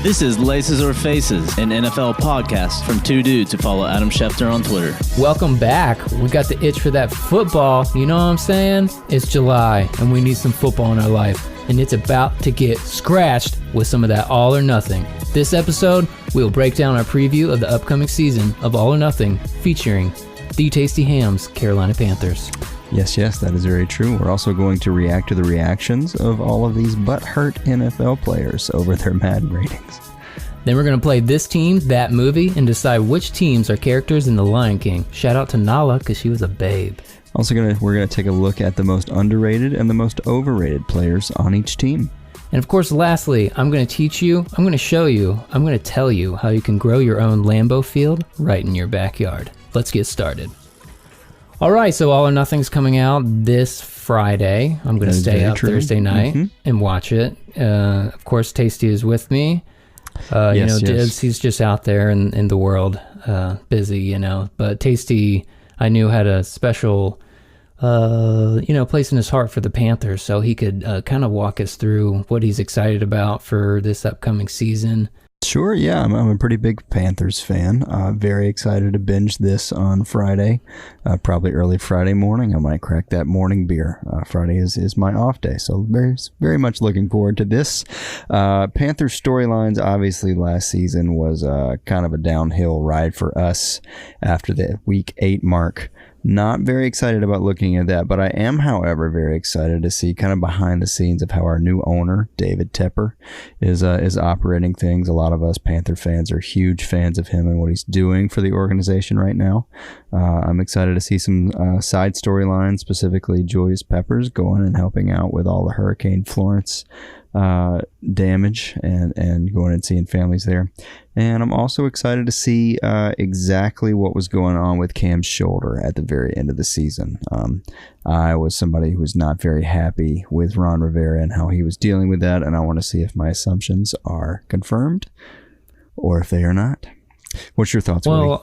This is Laces or Faces, an NFL podcast from two dudes who follow Adam Schefter on Twitter. Welcome back. We got the itch for that football. You know what I'm saying? It's July, and we need some football in our life. And it's about to get scratched with some of that all or nothing. This episode, we'll break down our preview of the upcoming season of All or Nothing, featuring the Tasty Ham's Carolina Panthers. Yes, that is very true. We're also going to react to the reactions of all of these butthurt NFL players over their Madden ratings. Then we're going to play This Team, That Movie, and decide which teams are characters in The Lion King. Shout out to Nala, because she was a babe. Also, we're going to take a look at the most underrated and the most overrated players on each team. And of course, lastly, I'm going to teach you, I'm going to show you, I'm going to tell you how you can grow your own Lambeau field right in your backyard. Let's get started. All right, so All or Nothing's coming out this Friday. I'm going to stay up Thursday night and watch it. Of course, Tasty is with me. Dibs, he's just out there in the world, busy, But Tasty, I knew, had a special, place in his heart for the Panthers, so he could kind of walk us through what he's excited about for this upcoming season. Sure, yeah, I'm a pretty big Panthers fan. Very excited to binge this on Friday, probably early Friday morning. I might crack that morning beer. Friday is my off day, so very much looking forward to this. Panthers storylines, obviously last season was kind of a downhill ride for us after the week 8 mark. Not very excited about looking at that, but I am, however, very excited to see kind of behind the scenes of how our new owner, David Tepper, is operating things. A lot of us Panther fans are huge fans of him and what he's doing for the organization right now. I'm excited to see some side storylines, specifically Julius Peppers going and helping out with all the Hurricane Florence damage and going and seeing families there. And I'm also excited to see exactly what was going on with Cam's shoulder at the very end of the season. I was somebody who was not very happy with Ron Rivera and how he was dealing with that, and I want to see if my assumptions are confirmed or if they are not. What's your thoughts, Woody?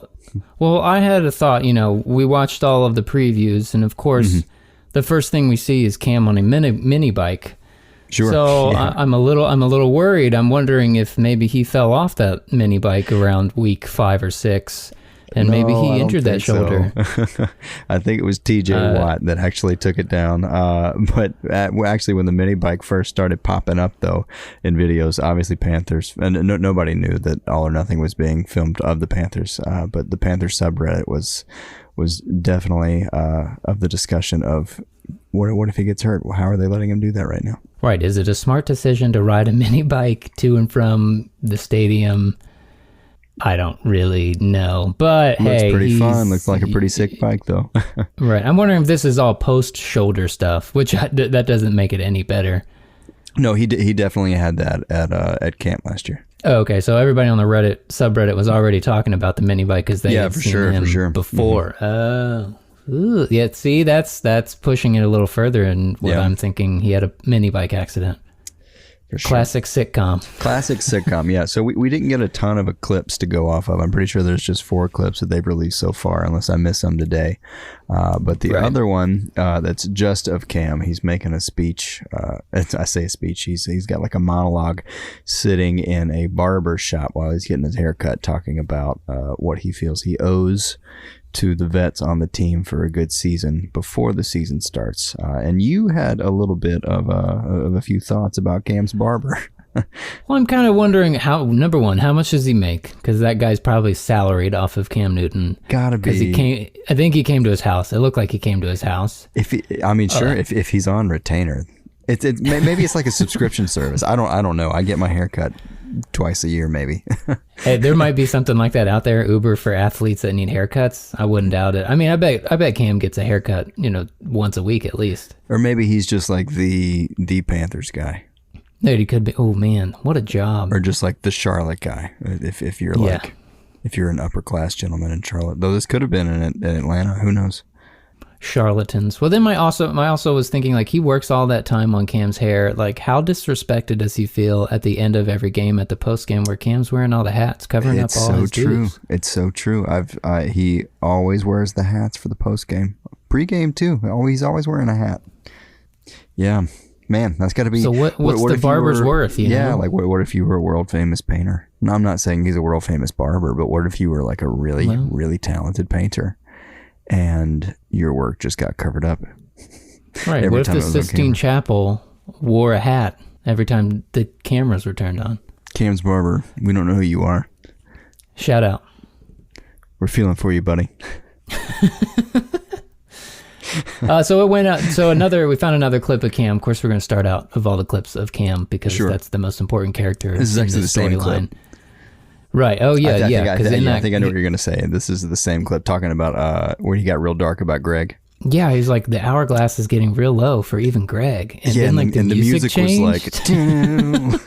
Well, I had a thought. We watched all of the previews, and of course, the first thing we see is Cam on a mini bike. Sure. So yeah. I'm a little worried. I'm wondering if maybe he fell off that mini bike around week 5 or 6, and maybe he injured that shoulder. So. I think it was T.J. Watt that actually took it down. But actually, when the mini bike first started popping up, though, in videos, obviously Panthers, and nobody knew that All or Nothing was being filmed of the Panthers. But the Panthers subreddit was definitely of the discussion of what if he gets hurt? How are they letting him do that right now? Right. Is it a smart decision to ride a mini bike to and from the stadium? I don't really know, but looks hey, pretty fun. Looks like a pretty sick bike, though. Right. I'm wondering if this is all post-shoulder stuff, which that doesn't make it any better. No, he definitely had that at camp last year. Oh, okay, so everybody on the Reddit subreddit was already talking about the mini bike because they had seen him before. Ooh, yeah. See, that's pushing it a little further, and I'm thinking he had a mini bike accident. For sure. Classic sitcom. Yeah. So we didn't get a ton of clips to go off of. I'm pretty sure there's just 4 clips that they've released so far, unless I missed some today. But the other one that's just of Cam, he's making a speech. I say a speech. He's got like a monologue sitting in a barber shop while he's getting his hair cut, talking about what he feels he owes to the vets on the team for a good season before the season starts. And you had a little bit of a few thoughts about Cam's barber. Well, I'm kind of wondering number one, how much does he make? Because that guy's probably salaried off of Cam Newton. Gotta be. I think he came to his house. It looked like he came to his house. If he's on retainer, maybe it's like a subscription service. I don't know. I get my hair cut twice a year, maybe. Hey, there might be something like that out there. Uber for athletes that need haircuts. I wouldn't doubt it. I mean, I bet Cam gets a haircut, once a week at least. Or maybe he's just like the Panthers guy. Dude, he could be. Oh man, what a job. Or just like the Charlotte guy. If you're if you're an upper class gentleman in Charlotte, though this could have been in Atlanta. Who knows? Charlatans. Well, then I also was thinking, like, he works all that time on Cam's hair. Like, how disrespected does he feel at the end of every game, at the post game, where Cam's wearing all the hats, covering up all his dudes? It's so true. He always wears the hats for the post game, pre game too. He's always wearing a hat. Yeah. man, that's got to be. So what's the barber's worth? You know? Like what if you were a world famous painter? No, I'm not saying he's a world famous barber, but what if you were like a really talented painter, and your work just got covered up? Right. What if the Sistine Chapel wore a hat every time the cameras were turned on? Cam's barber. We don't know who you are. Shout out. We're feeling for you, buddy. So it went out. So we found another clip of Cam. Of course, we're going to start out of all the clips of Cam because that's the most important character. This is actually the same clip. Right. Oh yeah, I think I know what you're going to say. This is the same clip talking about where he got real dark about Greg. Yeah, he's like, the hourglass is getting real low for even Greg. And then like the music changed. Was like,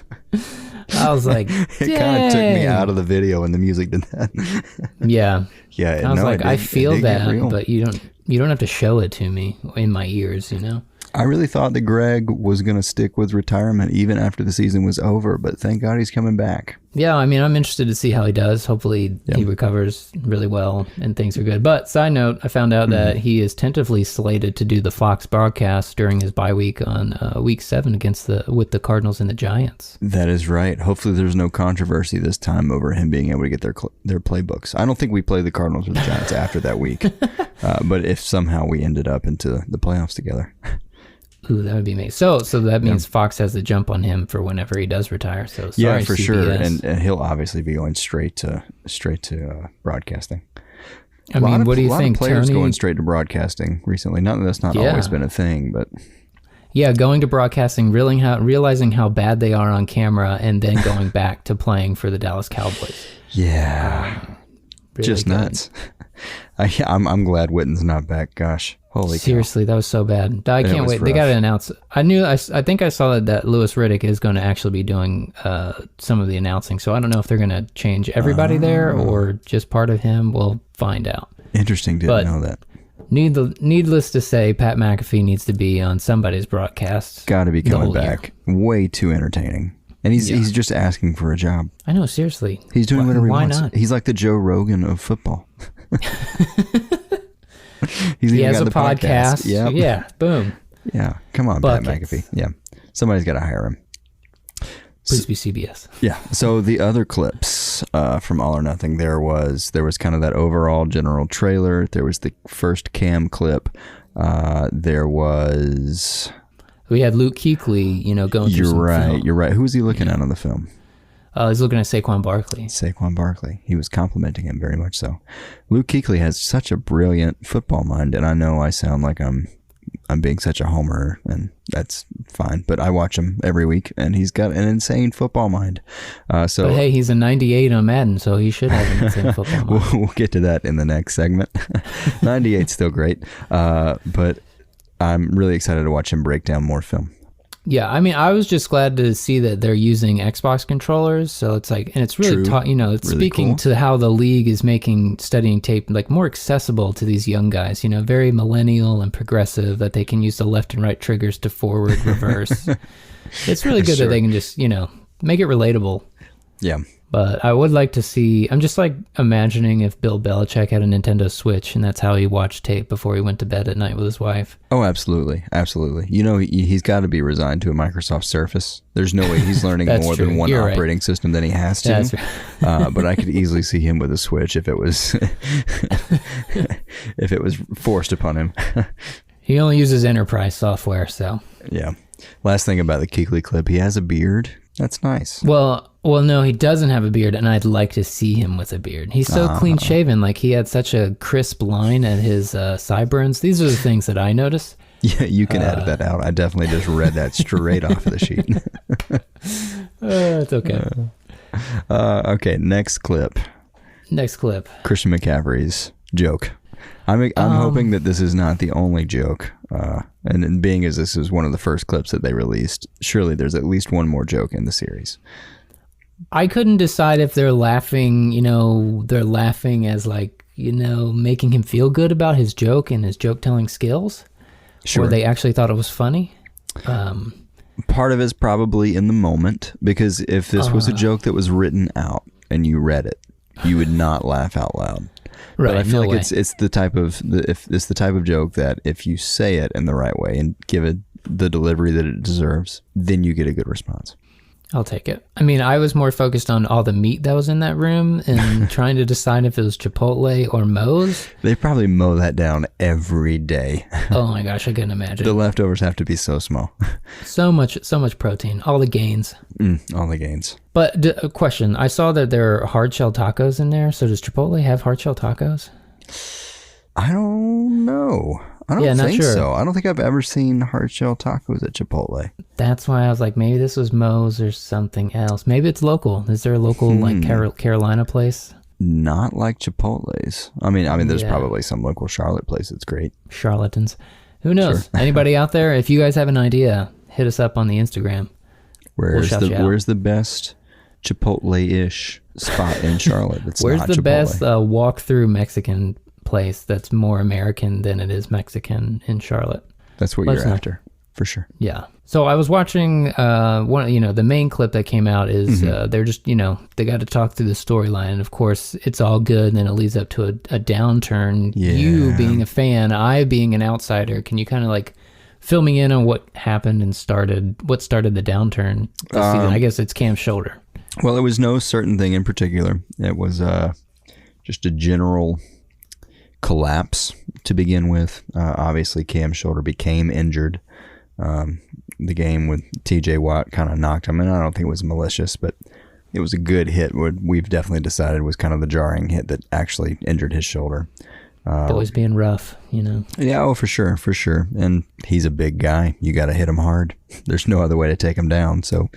I was like, it kind of took me out of the video when the music did that. Yeah. Yeah. I was like, I feel that, but you don't have to show it to me in my ears, you know? I really thought that Greg was going to stick with retirement even after the season was over, but thank God he's coming back. Yeah, I mean, I'm interested to see how he does. Hopefully he recovers really well and things are good. But side note, I found out that he is tentatively slated to do the Fox broadcast during his bye week on week 7 with the Cardinals and the Giants. That is right. Hopefully there's no controversy this time over him being able to get their playbooks. I don't think we play the Cardinals or the Giants after that week, but if somehow we ended up into the playoffs together. Ooh, that would be amazing. So that means Fox has the jump on him for whenever he does retire. So sorry, for CBS. sure, and he'll obviously be going straight to broadcasting. I mean, what do you think? A lot of players Tony going straight to broadcasting recently. Not that that's not always been a thing, but going to broadcasting, realizing how bad they are on camera, and then going back to playing for the Dallas Cowboys. Yeah, really just good. Nuts. I'm glad Witten's not back. Gosh. Holy Seriously, cow. That was so bad. I can't wait. Rough. They got to announce. I think I saw that Louis Riddick is going to actually be doing some of the announcing. So I don't know if they're going to change everybody there or just part of him. We'll find out. Interesting. Didn't know that. Needless to say, Pat McAfee needs to be on somebody's broadcast. Got to be coming back. Year. Way too entertaining. And he's just asking for a job. I know, seriously. He's doing whatever he wants. Why not? He's like the Joe Rogan of football. He has a podcast. Yep. Yeah, boom. Yeah, come on, Pat McAfee. Yeah, somebody's got to hire him. Please be CBS. Yeah. So the other clips from All or Nothing, there was kind of that overall general trailer. There was the first Cam clip. There was. We had Luke Kuechly, going through some film. You're right. Who was he looking at on the film? He's looking at Saquon Barkley. He was complimenting him very much so. Luke Kuechly has such a brilliant football mind, and I know I sound like I'm being such a homer, and that's fine. But I watch him every week, and he's got an insane football mind. But hey, he's a 98 on Madden, so he should have an insane football mind. We'll get to that in the next segment. 98's still great, but I'm really excited to watch him break down more film. Yeah, I mean, I was just glad to see that they're using Xbox controllers. So it's like, and it's really it's really speaking cool to how the league is making studying tape like more accessible to these young guys. Very millennial and progressive, that they can use the left and right triggers to forward, reverse. It's really good that they can just make it relatable. Yeah. But I would like to see, I'm just like imagining if Bill Belichick had a Nintendo Switch and that's how he watched tape before he went to bed at night with his wife. Oh, absolutely. Absolutely. He's got to be resigned to a Microsoft Surface. There's no way he's learning more than one operating system than he has to. That's right. But I could easily see him with a Switch if it was forced upon him. He only uses enterprise software, so. Yeah. Last thing about the Kuechly clip, he has a beard. That's nice. Well, no, he doesn't have a beard, and I'd like to see him with a beard. He's so clean-shaven. Like, he had such a crisp line at his sideburns. These are the things that I notice. Yeah, you can edit that out. I definitely just read that straight off of the sheet. It's okay. Okay, next clip. Christian McCaffrey's joke. I'm hoping that this is not the only joke. And being as this is one of the first clips that they released, surely there's at least one more joke in the series. I couldn't decide if they're laughing, as like, making him feel good about his joke and his joke telling skills. Sure. Or they actually thought it was funny. Part of it's probably in the moment, because if this was a joke that was written out and you read it, you would not laugh out loud. Right, but I feel like it's the type of joke that if you say it in the right way and give the delivery that it deserves, then you get a good response. I'll take it. I mean, I was more focused on all the meat that was in that room and trying to decide if it was Chipotle or Moe's. They probably mow that down every day. Oh my gosh, I couldn't imagine. The leftovers have to be so small. So much protein. All the gains. All the gains. But a question, I saw that there are hard shell tacos in there. So does Chipotle have hard shell tacos? I don't know. I don't think so. I don't think I've ever seen hard shell tacos at Chipotle. That's why I was like, maybe this was Moe's or something else. Maybe it's local. Is there a local like Carolina place? Not like Chipotle's. I mean, there's probably some local Charlotte place that's great. Charlatans. Who knows? Sure. Anybody out there? If you guys have an idea, hit us up on the Instagram. Where's the best Chipotle-ish spot in Charlotte? That's where's not the Chipotle? best walk-through Mexican place that's more American than it is Mexican in Charlotte? That's what you're after, for sure. Yeah. So I was watching the main clip that came out is they're just, they got to talk through the storyline. And of course, it's all good. And then it leads up to a downturn. Yeah. You being a fan, I being an outsider. Can you kind of like fill me in on what happened and what started the downturn this season? I guess it's Cam's shoulder. Well, it was no certain thing in particular. It was just a general collapse to begin with. Obviously, Cam's shoulder became injured. The game with TJ Watt kind of knocked him, and I don't think it was malicious, but it was a good hit. What we've definitely decided was kind of the jarring hit that actually injured his shoulder. Boys being rough, Yeah, for sure. And he's a big guy. You got to hit him hard. There's no other way to take him down. So,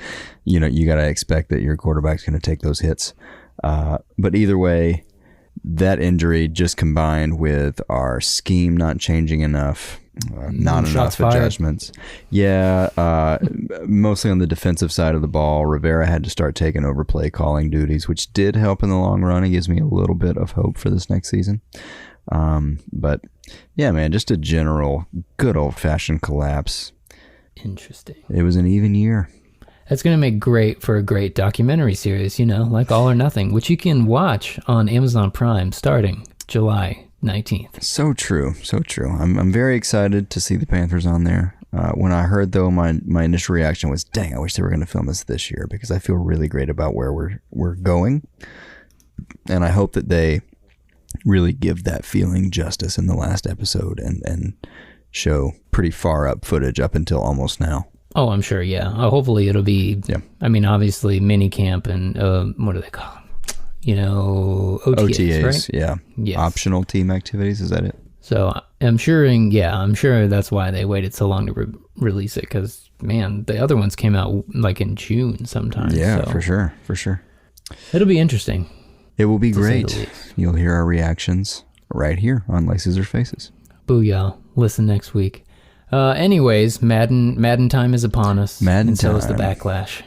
you got to expect that your quarterback's going to take those hits. But either way, that injury just combined with our scheme not changing enough, not enough adjustments. Yeah, mostly on the defensive side of the ball. Rivera had to start taking over play calling duties, which did help in the long run. It gives me a little bit of hope for this next season. But yeah, man, just a general good old-fashioned collapse. Interesting. It was an even year. That's going to make great for a great documentary series, like All or Nothing, which you can watch on Amazon Prime starting July 19th. So true. I'm very excited to see the Panthers on there. When I heard, though, my initial reaction was, dang, I wish they were going to film this year, because I feel really great about where we're going. And I hope that they really give that feeling justice in the last episode and show pretty far up footage up until almost now. Oh, I'm sure, yeah. Hopefully it'll be, I mean, obviously mini camp and what do they call them? OTAs, right? Yeah. Yes. Optional team activities, is that it? So I'm sure that's why they waited so long to release it, because, man, the other ones came out like in June sometime. Yeah, so. For sure. It'll be interesting. It will be great. You'll hear our reactions right here on Laces or Faces. Booyah. Listen next week. Anyways, Madden time is upon us. And so is the backlash.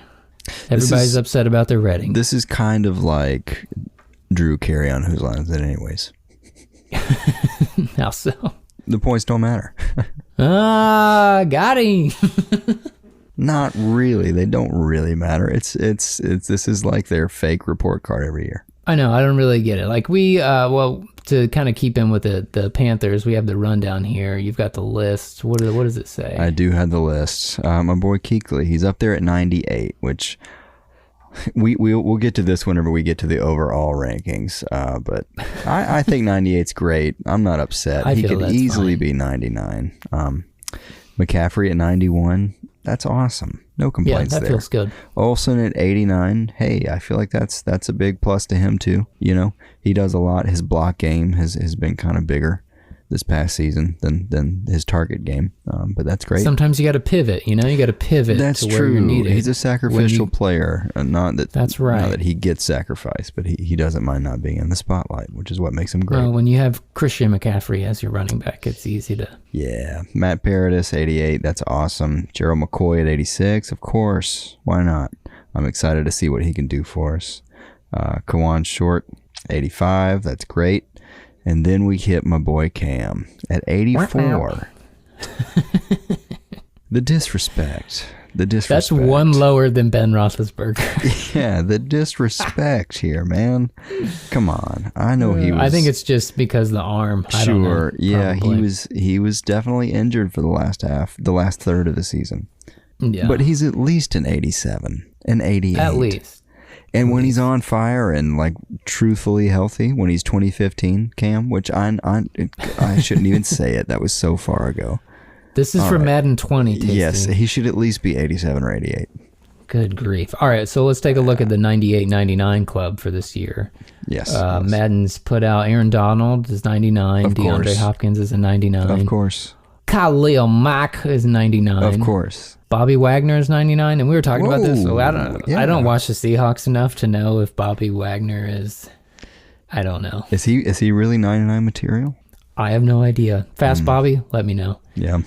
Everybody's upset about their rating. This is kind of like Drew Carey on Whose Line Is It Anyways? How so? The points don't matter. Got him. Not really. They don't really matter. It's this is like their fake report card every year. I know. I don't really get it. Like to kind of keep in with the Panthers, we have the rundown here. You've got the list. What does it say? I do have the list. My boy Keekly, he's up there at 98, which we'll get to this whenever we get to the overall rankings. But I think 98's great. I'm not upset. He could easily be 99. McCaffrey at 91. That's awesome. No complaints there. Yeah, that feels good. Olsen at 89. Hey, I feel like that's a big plus to him too. He does a lot. His block game has been kind of bigger this past season than his target game. But that's great. Sometimes you got to pivot. You got to pivot. That's to true. Where you're needed. He's a sacrificial player. That's right. Not that he gets sacrificed, but he doesn't mind not being in the spotlight, which is what makes him great. Well, when you have Christian McCaffrey as your running back, it's easy to. Yeah, Matt Paradis 88. That's awesome. Gerald McCoy at 86. Of course, why not? I'm excited to see what he can do for us. Kawan Short 85. That's great. And then we hit my boy Cam at 84. The disrespect. The disrespect. That's one lower than Ben Roethlisberger. Yeah, the disrespect here, man. Come on. I know he was. I think it's just because the arm. I don't know, yeah, probably. he was definitely injured for the last third of the season. Yeah. But he's at least an 87, an 88. At least. And when he's on fire and like truthfully healthy, when he's 2015, Cam, which I shouldn't even say it. That was so far ago. This is for Madden 20. Tasting. Yes, he should at least be 87 or 88. Good grief. All right, so let's take a look at the 98-99 club for this year. Yes. Madden's put out Aaron Donald is 99. DeAndre Hopkins is a 99. Of course. Khalil Mack is 99. Of course. Bobby Wagner is 99, and we were talking about this. So I don't watch the Seahawks enough to know if Bobby Wagner is. I don't know. Is he really 99 material? I have no idea. Fast Bobby, let me know. Yeah.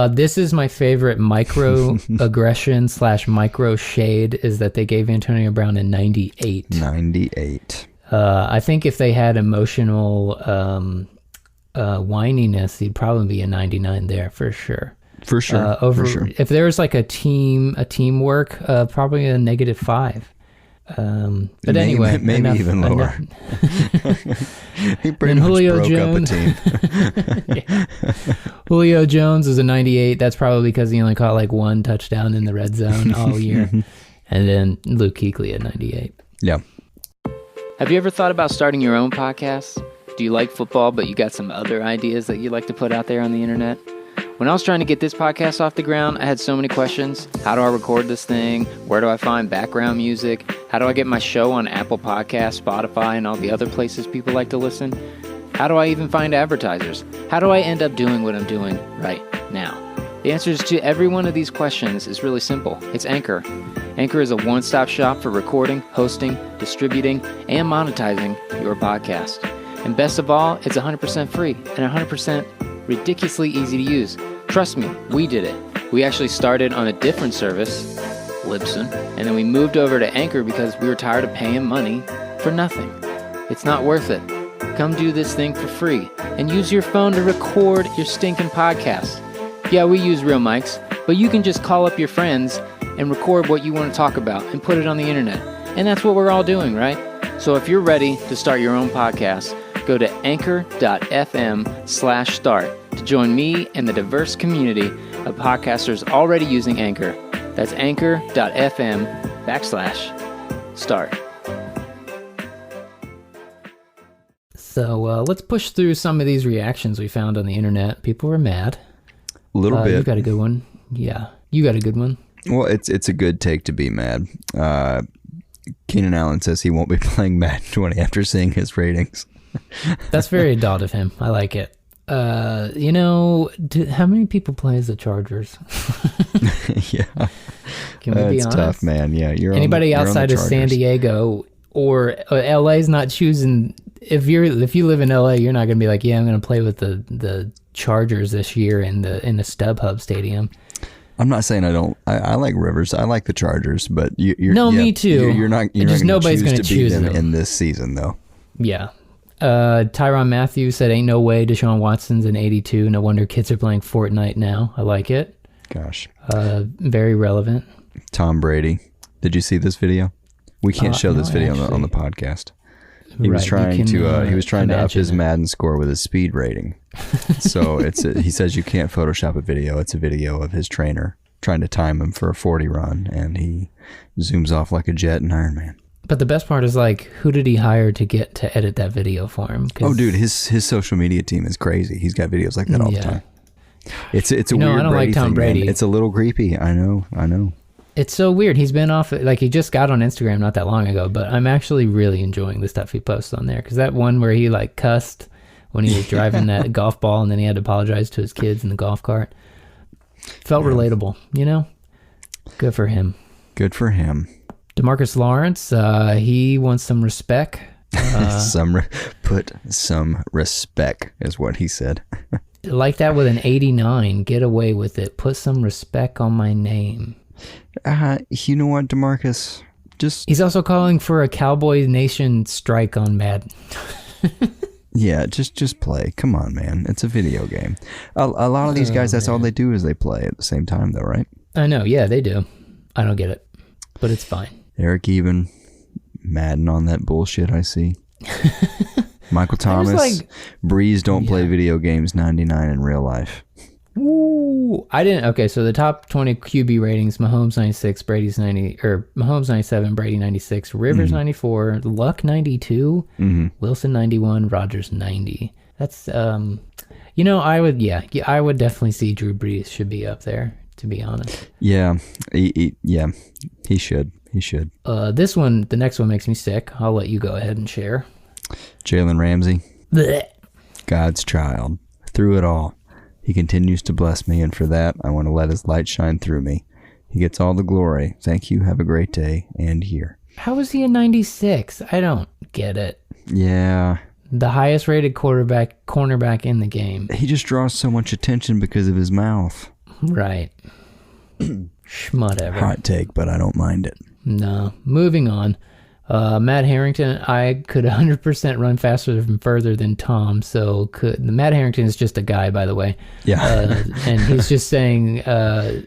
This is my favorite micro aggression / micro shade is that they gave Antonio Brown a 98. 98. I think if they had emotional whininess, he'd probably be a 99 there for sure. For sure. For sure. If there's like a teamwork, probably a -5. But anyway, maybe even lower. He pretty much Julio broke Jones, up a team. Julio Jones is a 98. That's probably because he only caught like one touchdown in the red zone all year. And then Luke Kuechly at 98. Yeah. Have you ever thought about starting your own podcast? Do you like football, but you got some other ideas that you'd like to put out there on the internet? When I was trying to get this podcast off the ground, I had so many questions. How do I record this thing? Where do I find background music? How do I get my show on Apple Podcasts, Spotify, and all the other places people like to listen? How do I even find advertisers? How do I end up doing what I'm doing right now? The answers to every one of these questions is really simple. It's Anchor. Anchor is a one-stop shop for recording, hosting, distributing, and monetizing your podcast. And best of all, it's 100% free and 100% ridiculously easy to use. Trust me, we did it. We actually started on a different service, Libsyn, and then we moved over to Anchor because we were tired of paying money for nothing. It's not worth it. Come do this thing for free and use your phone to record your stinking podcast. Yeah, we use real mics, but you can just call up your friends and record what you want to talk about and put it on the internet. And that's what we're all doing, right? So if you're ready to start your own podcast, go to anchor.fm/start to join me and the diverse community of podcasters already using Anchor. That's anchor.fm/start. So let's push through some of these reactions we found on the internet. People were mad. A little bit. You got a good one. Yeah, you got a good one. Well, it's a good take to be mad. Keenan Allen says he won't be playing Madden 20 after seeing his ratings. That's very adult of him. I like it. How many people play as the Chargers? Yeah. Can we be honest? It's tough, man. Yeah, anybody outside of San Diego or LA's not choosing. If you live in LA, you're not going to be like, yeah, I'm going to play with the Chargers this year in the StubHub Stadium. I'm not saying I don't. I like Rivers. I like the Chargers, but me too. You're not. Nobody's going to choose them in this season, though. Yeah. Tyrann Matthew said, "Ain't no way Deshaun Watson's an 82. No wonder kids are playing Fortnite now." I like it. Gosh. Very relevant. Tom Brady. Did you see this video? We can't show this video on the podcast. He was trying to up his Madden score with his speed rating. So he says you can't Photoshop a video. It's a video of his trainer trying to time him for a 40 run, and he zooms off like a jet in Iron Man. But the best part is, like, who did he hire to get to edit that video for him? Oh, dude, his social media team is crazy. He's got videos like that all the time. It's a weird I don't Brady like Tom thing, Brady. Man. It's a little creepy. I know. It's so weird. He's been off, like, he just got on Instagram not that long ago, but I'm actually really enjoying the stuff he posts on there. Because that one where he, like, cussed when he was driving that golf ball and then he had to apologize to his kids in the golf cart. Felt relatable, Good for him. Good for him. DeMarcus Lawrence, he wants some respect. Put some respect is what he said. Like that with an 89. Get away with it. Put some respect on my name. You know what, DeMarcus? He's also calling for a Cowboy Nation strike on Madden. Yeah, just play. Come on, man. It's a video game. A lot of these guys, that's all they do is they play at the same time, though, right? I know. Yeah, they do. I don't get it, but it's fine. Eric Eben, Madden on that bullshit I see. Michael Thomas, Breeze don't play video games 99 in real life. Ooh, I didn't. Okay, so the top 20 QB ratings: Mahomes 96, Brady's 90, or Mahomes 97, Brady 96, Rivers 94, Luck 92, Wilson 91, Rodgers 90. That's I would definitely see Drew Brees should be up there, to be honest. Yeah, he should. This one, the next one makes me sick. I'll let you go ahead and share. Jalen Ramsey, Blech. God's child, through it all. He continues to bless me, and for that, I want to let his light shine through me. He gets all the glory. Thank you. Have a great day. And here. How is he a 96? I don't get it. Yeah. The highest rated cornerback in the game. He just draws so much attention because of his mouth. Right. Schmuttever. Hot take, but I don't mind it. No. Moving on. Matt Harrington, I could 100% run faster and further than Tom, so Matt Harrington is just a guy, by the way. Yeah. And he's just saying,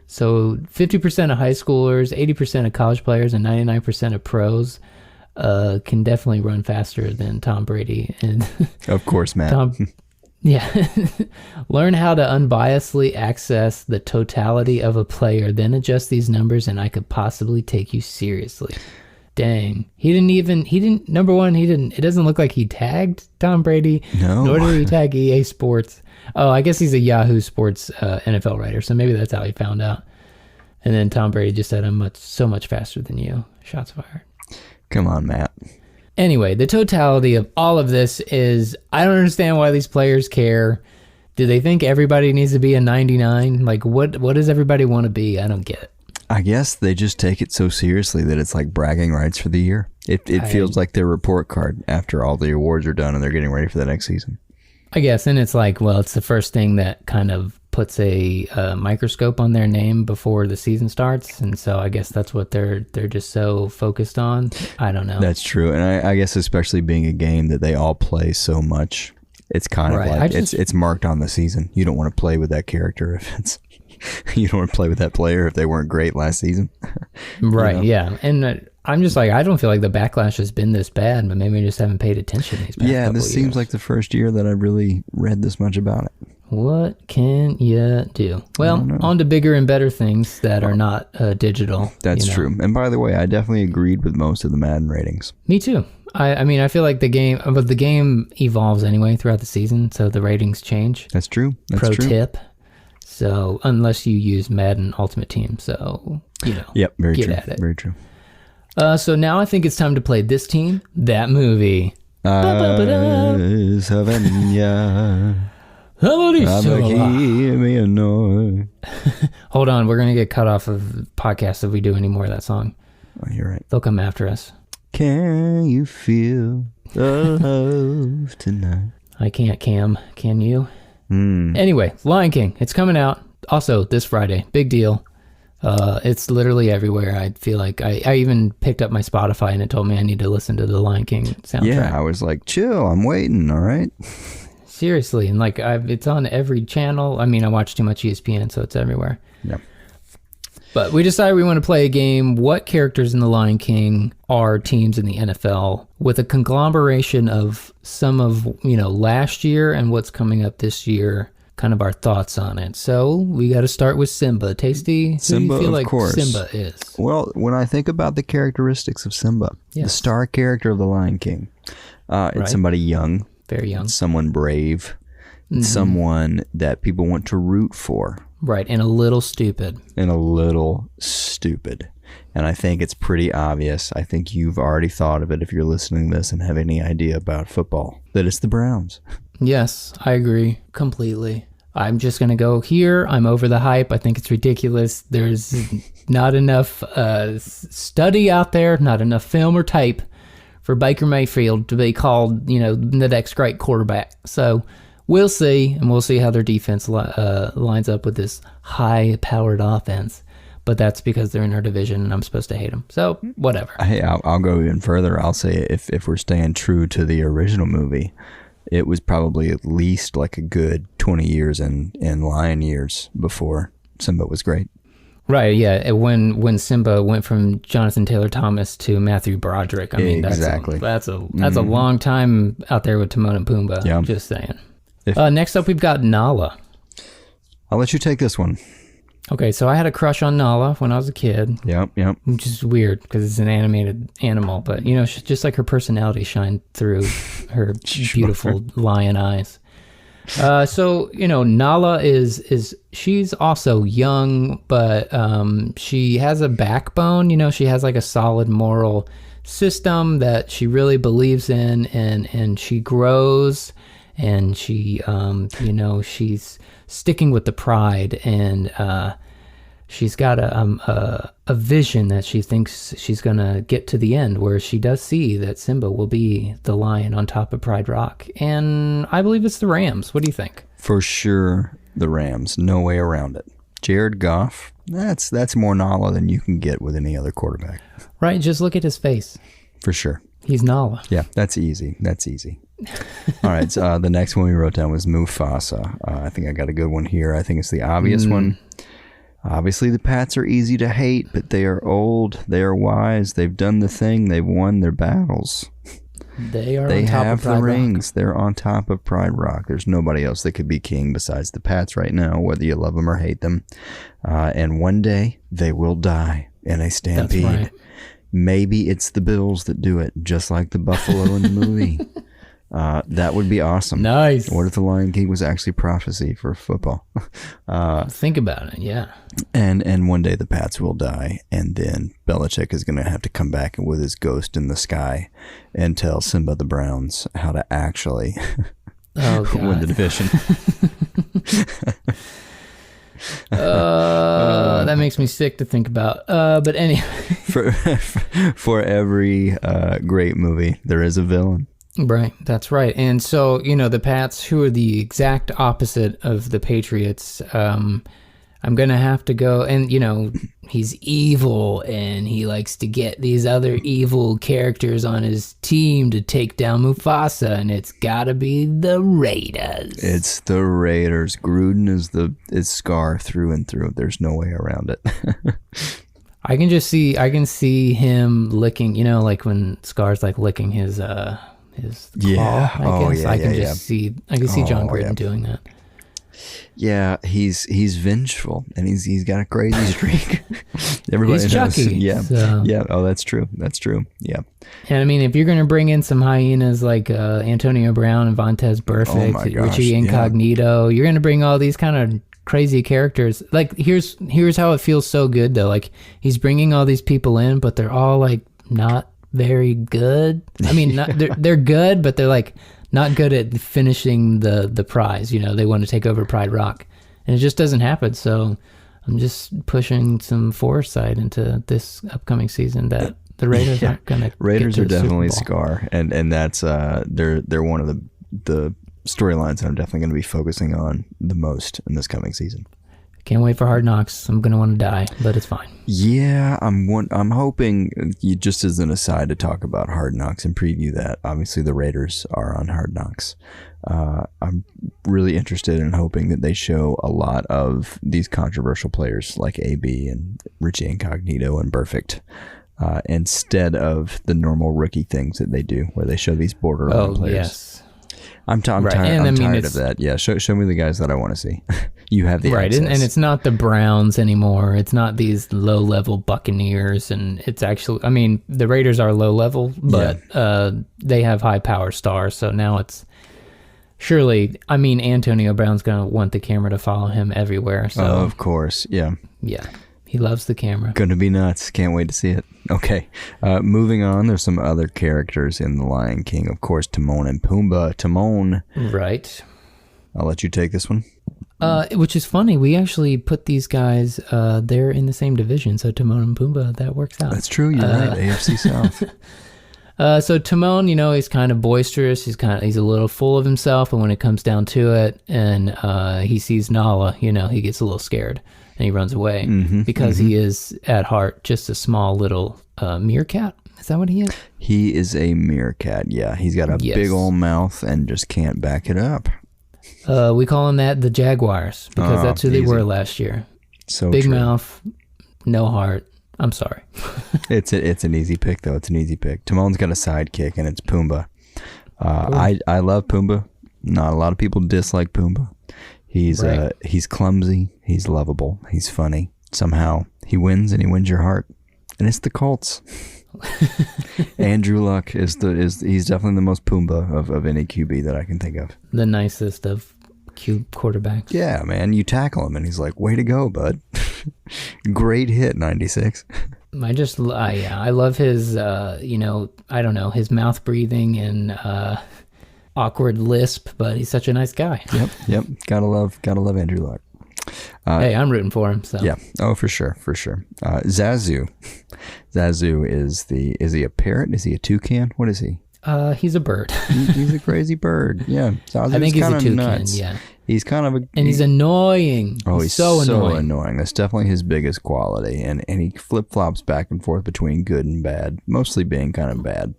so 50% of high schoolers, 80% of college players, and 99% of pros can definitely run faster than Tom Brady. And of course, Matt. Yeah. Learn how to unbiasedly access the totality of a player, then adjust these numbers, and I could possibly take you seriously. Dang. Number one, it doesn't look like he tagged Tom Brady. No. Nor did he tag EA Sports. Oh, I guess he's a Yahoo Sports NFL writer, so maybe that's how he found out. And then Tom Brady just said, I'm so much faster than you. Shots fired. Come on, Matt. Anyway, the totality of all of this is, I don't understand why these players care. Do they think everybody needs to be a 99? Like, what does everybody want to be? I don't get it. I guess they just take it so seriously that it's like bragging rights for the year. It feels like their report card after all the awards are done and they're getting ready for the next season. I guess, and it's like, well, it's the first thing that kind of puts a microscope on their name before the season starts, and so I guess that's what they're just so focused on. I don't know. That's true, and I guess especially being a game that they all play so much, it's kind of like it's marked on the season. You don't want to play with that character if it's. You don't want to play with that player if they weren't great last season. Right, yeah. And I'm just like, I don't feel like the backlash has been this bad, but maybe I just haven't paid attention these past couple this seems like the first year that I really read this much about it. What can you do? Well, on to bigger and better things that are not digital. That's true. And by the way, I definitely agreed with most of the Madden ratings. Me too. I mean, I feel like the game evolves anyway throughout the season, so the ratings change. That's true. Pro tip. So unless you use Madden Ultimate Team, so yep, very get true. At it. Very true. So now I think it's time to play this team, that movie. Hold on, we're gonna get cut off of podcasts if we do any more of that song. Oh, you're right. They'll come after us. Can you feel the love tonight? I can't, Cam. Can you? Mm. Anyway, Lion King. It's coming out also this Friday. Big deal. It's literally everywhere. I feel like I even picked up my Spotify and it told me I need to listen to the Lion King soundtrack. Yeah, I was like, chill, I'm waiting, all right? Seriously, and like it's on every channel. I mean, I watch too much ESPN, so it's everywhere. Yeah. But we decided we want to play a game. What characters in the Lion King are teams in the NFL with a conglomeration of some of, last year and what's coming up this year, kind of our thoughts on it. So we got to start with Simba. Tasty, Simba, who do you feel like course. Simba is? Well, when I think about the characteristics of Simba, the star character of the Lion King, it's somebody young. Very young. Someone brave. Someone that people want to root for. Right, and a little stupid. And I think it's pretty obvious. I think you've already thought of it if you're listening to this and have any idea about football, that it's the Browns. Yes, I agree completely. I'm just going to go here. I'm over the hype. I think it's ridiculous. There's not enough study out there, not enough film or tape for Baker Mayfield to be called, the next great quarterback. So we'll see, and we'll see how their defense lines up with this high-powered offense. But that's because they're in our division, and I'm supposed to hate them. So whatever. Hey, I'll go even further. I'll say if we're staying true to the original movie, it was probably at least like a good 20 years in lion years before Simba was great. Right, yeah. When Simba went from Jonathan Taylor Thomas to Matthew Broderick, I mean, exactly. that's a long time out there with Timon and Pumbaa. Yeah. Just saying. Next up, we've got Nala. I'll let you take this one. Okay, so I had a crush on Nala when I was a kid. Yep. Which is weird because it's an animated animal, but just like her personality shined through her beautiful lion eyes. So Nala is she's also young, but she has a backbone. She has like a solid moral system that she really believes in, and she grows, and she she's sticking with the pride, and she's got a vision that she thinks she's gonna get to the end, where she does see that Simba will be the lion on top of Pride Rock, and I believe it's the Rams. What do you think? For sure, the Rams. No way around it. Jared Goff. That's more Nala than you can get with any other quarterback. Right. Just look at his face. For sure. He's Nala. Yeah, that's easy. All right. So the next one we wrote down was Mufasa. I think I got a good one here. I think it's the obvious one. Obviously, the Pats are easy to hate, but they are old. They are wise. They've done the thing. They've won their battles. They have the rings. They're on top of Pride Rock. There's nobody else that could be king besides the Pats right now, whether you love them or hate them. And one day, they will die in a stampede. That's right. Maybe it's the Bills that do it, just like the Buffalo in the movie. That would be awesome. Nice. What if the Lion King was actually prophecy for football? Think about it, yeah. And one day the Pats will die, and then Belichick is going to have to come back with his ghost in the sky and tell Simba the Browns how to actually win the division. That makes me sick to think about. But anyway. For every great movie, there is a villain. Right, that's right. And so, the Pats, who are the exact opposite of the Patriots, I'm going to have to go, and, he's evil, and he likes to get these other evil characters on his team to take down Mufasa, and it's got to be the Raiders. It's the Raiders. Gruden is Scar through and through. There's no way around it. I can see him licking, like when Scar's like licking his claw, I guess. I can see John Gruden doing that. Yeah, he's vengeful, and he's got a crazy streak. Everybody he's knows. Chucky. Yeah, so. Yeah. Oh, that's true. Yeah. And I mean, if you're going to bring in some hyenas like Antonio Brown and Vontez Burfict, Richie Incognito, you're going to bring all these kind of crazy characters. Like, here's how it feels so good though. Like, he's bringing all these people in, but they're all like not very good. I mean, they're good, but they're like not good at finishing the prize. They want to take over Pride Rock, and it just doesn't happen. So I'm just pushing some foresight into this upcoming season that the Raiders aren't going to. Raiders are definitely Scar, and that's they're one of the storylines that I'm definitely going to be focusing on the most in this coming season. Can't wait for Hard Knocks. I'm going to want to die, but it's fine. Yeah, I'm hoping, just as an aside, to talk about Hard Knocks and preview that. Obviously, the Raiders are on Hard Knocks. I'm really interested in hoping that they show a lot of these controversial players like AB and Richie Incognito and Burfict, instead of the normal rookie things that they do, where they show these borderline players. Yes. I'm tired of that. Yeah, show me the guys that I want to see. You have the access. And it's not the Browns anymore. It's not these low-level Buccaneers, and it's actually, I mean, the Raiders are low-level, but they have high-power stars, so now it's surely, I mean, Antonio Brown's going to want the camera to follow him everywhere. So of course, yeah. Yeah, he loves the camera. Going to be nuts. Can't wait to see it. Okay, moving on, there's some other characters in The Lion King. Of course, Timon and Pumbaa. Timon. Right. I'll let you take this one. Which is funny. We actually put these guys, they're in the same division, so Timon and Pumbaa, that works out. That's true. You're right. AFC South. So Timon, he's kind of boisterous. He's a little full of himself, and when it comes down to it, and he sees Nala, he gets a little scared. And he runs away because he is at heart just a small little meerkat. Is that what he is? He is a meerkat, yeah. He's got a big old mouth and just can't back it up. We call him that the Jaguars because that's who they were last year. So big true. mouth, no heart. I'm sorry. It's an easy pick, though. It's an easy pick. Timon's got a sidekick, and it's Pumbaa. I love Pumbaa. Not a lot of people dislike Pumbaa. He's clumsy. He's lovable. He's funny. Somehow he wins, and he wins your heart. And it's the Colts. Andrew Luck he's definitely the most Pumbaa of any QB that I can think of. The nicest of quarterbacks. Yeah, man. You tackle him, and he's like, "Way to go, bud! Great hit, 96." I love his, I don't know, his mouth breathing and awkward lisp, but he's such a nice guy. Yep. Gotta love Andrew Luck. Hey, I'm rooting for him. So yeah. Oh, for sure. Zazu is he a parrot? Is he a toucan? What is he? He's a bird. He's a crazy bird. Yeah. I think he's a toucan. Nuts. Yeah. He's kind of he's annoying. Oh, he's so annoying. That's definitely his biggest quality. And he flip-flops back and forth between good and bad, mostly being kind of bad.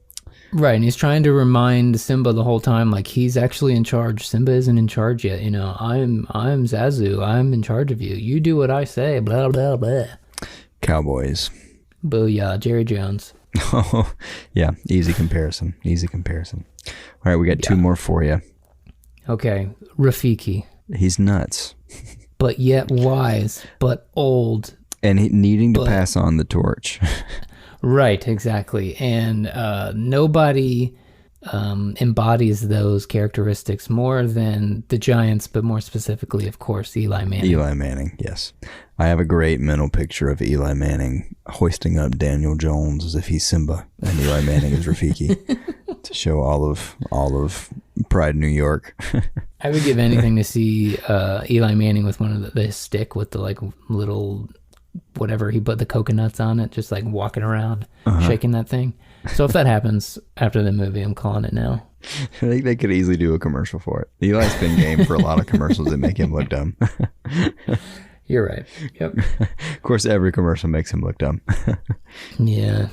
Right, and he's trying to remind Simba the whole time, like, he's actually in charge. Simba isn't in charge yet. I'm Zazu. I'm in charge of you. You do what I say. Blah, blah, blah. Cowboys. Booyah, Jerry Jones. Oh, yeah. Easy comparison. All right, we got two more for you. Okay, Rafiki. He's nuts. But yet wise, but old. And needing to pass on the torch. Right, exactly. And nobody embodies those characteristics more than the Giants, but more specifically, of course, Eli Manning. Yes. I have a great mental picture of Eli Manning hoisting up Daniel Jones as if he's Simba and Eli Manning is Rafiki to show all of Pride, New York. I would give anything to see Eli Manning with one of the stick with the like little whatever he put the coconuts on it, just like walking around shaking that thing. So if that happens after the movie, I'm calling it now. I think they could easily do a commercial for it. Eli's been game for a lot of commercials that make him look dumb. You're right. Yep. Of course, every commercial makes him look dumb. Yeah.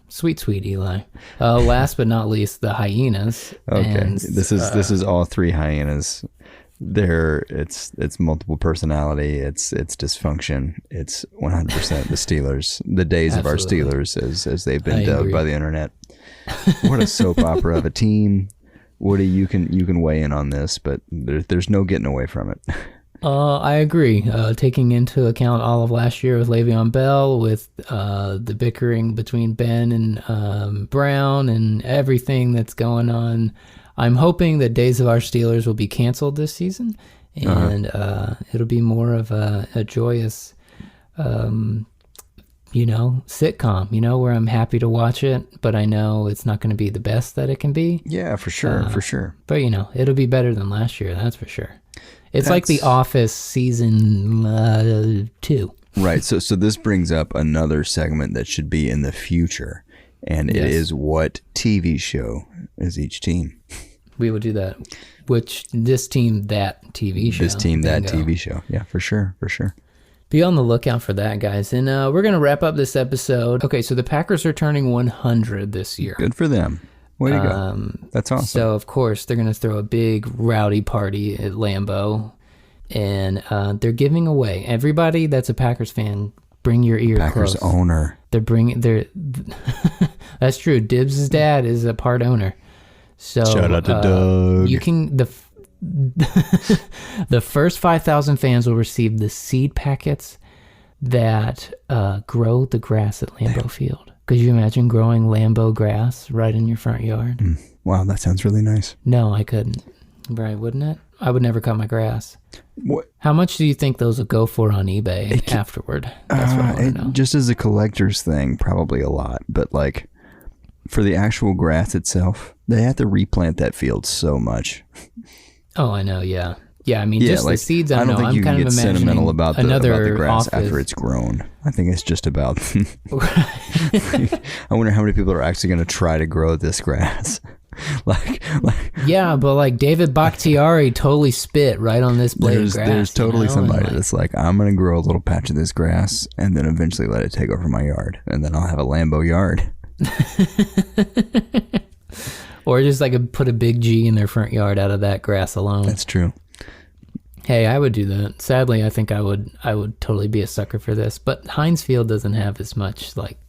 Sweet Eli. Last but not least, the hyenas. Okay, and, this is all three hyenas. It's multiple personality. It's dysfunction. It's 100% the Steelers. The days of our Steelers, as they've been dubbed by the internet. What a soap opera of a team. Woody, you can weigh in on this, but there's no getting away from it. I agree. Taking into account all of last year with Le'Veon Bell, with the bickering between Ben and Brown, and everything that's going on, I'm hoping that Days of Our Steelers will be canceled this season, and it'll be more of a joyous, sitcom. Where I'm happy to watch it, but I know it's not going to be the best that it can be. Yeah, for sure. But it'll be better than last year. That's for sure. It's like The Office season 2. Right. So this brings up another segment that should be in the future, and it is what TV show is each team. We will do that. This team, that TV show. This team, that TV show. Yeah, for sure. Be on the lookout for that, guys. And we're going to wrap up this episode. Okay, so the Packers are turning 100 this year. Good for them. Way to go. That's awesome. So, of course, they're going to throw a big rowdy party at Lambeau. And they're giving away. Everybody that's a Packers fan, bring your ear Packers close. Owner. That's true. Dibs' dad is a part owner. So shout out to Doug. You can the first 5,000 fans will receive the seed packets that grow the grass at Lambeau Field. Could you imagine growing Lambeau grass right in your front yard? Wow, that sounds really nice. No, I couldn't. Right, wouldn't it? I would never cut my grass. What? How much do you think those will go for on eBay afterward? That's what I want to know. Just as a collector's thing, probably a lot. But like for the actual grass itself, they have to replant that field so much. Oh, I know. Yeah. Yeah, I mean, just the seeds. I don't think you can get sentimental about the grass office. after it's grown. I think it's just about. I wonder how many people are actually going to try to grow this grass. Yeah, but like David Bakhtiari totally spit right on this blade of grass. There's totally somebody that's like, I'm going to grow a little patch of this grass and then eventually let it take over my yard, and then I'll have a Lambeau yard. Or just like put a big G in their front yard out of that grass alone. That's true. Hey, I would do that. Sadly, I think I would totally be a sucker for this. But Heinz Field doesn't have as much like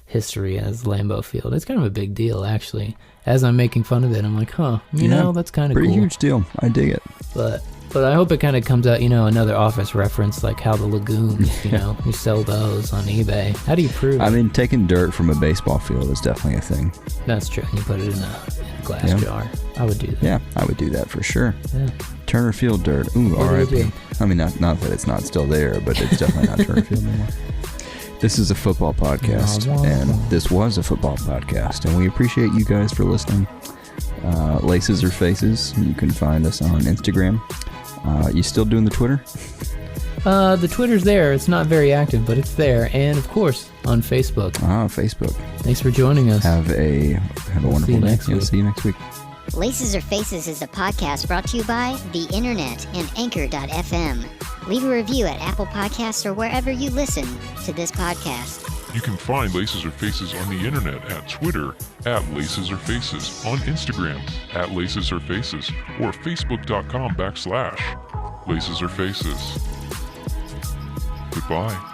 history as Lambeau Field. It's kind of a big deal, actually. As I'm making fun of it, I'm like, you know, that's kind of cool. Pretty huge deal. I dig it. But I hope it kind of comes out, you know, another Office reference, like how the lagoons, you know, you sell those on eBay. How do you prove I mean, taking dirt from a baseball field is definitely a thing. That's true. You put it in a glass jar. I would do that. Yeah, I would do that for sure. Yeah. Turner Field dirt. Ooh, R.I.P. I mean, not that it's not still there, but it's definitely not Turner Field anymore. This is a football podcast, and this was a football podcast, and we appreciate you guys for listening. Laces or Faces, you can find us on Instagram. You still doing the Twitter? The Twitter's there. It's not very active, but it's there. And, of course, on Facebook. Facebook. Thanks for joining us. Have a wonderful day. See you next week. Laces or Faces is a podcast brought to you by the Internet and Anchor.fm. Leave a review at Apple Podcasts or wherever you listen to this podcast. You can find Laces or Faces on the internet at Twitter @Laces or Faces, on Instagram @Laces or Faces, or Facebook.com/Laces or Faces. Goodbye.